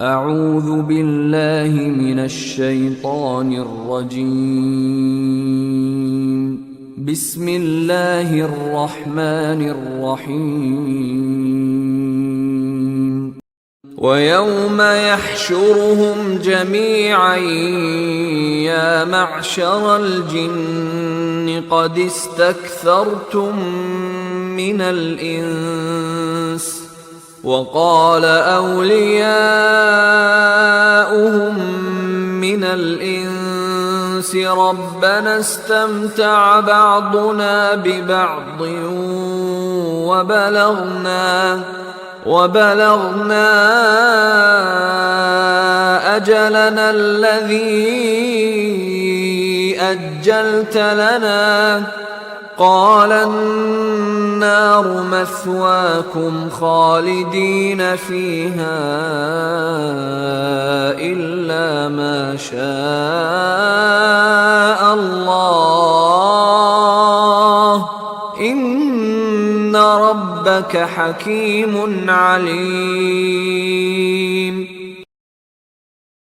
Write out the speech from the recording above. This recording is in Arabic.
أعوذ بالله من الشيطان الرجيم. بسم الله الرحمن الرحيم. ويوم يحشرهم جميعا يا معشر الجن قد استكثرتم من الإنس وقال أولياؤهم من الإنس ربنا استمتع بعضنا ببعض وبلغنا أجلنا الذي أجلت لنا قال النار مثواكم خالدين فيها إلا ما شاء الله إن ربك حكيم عليم.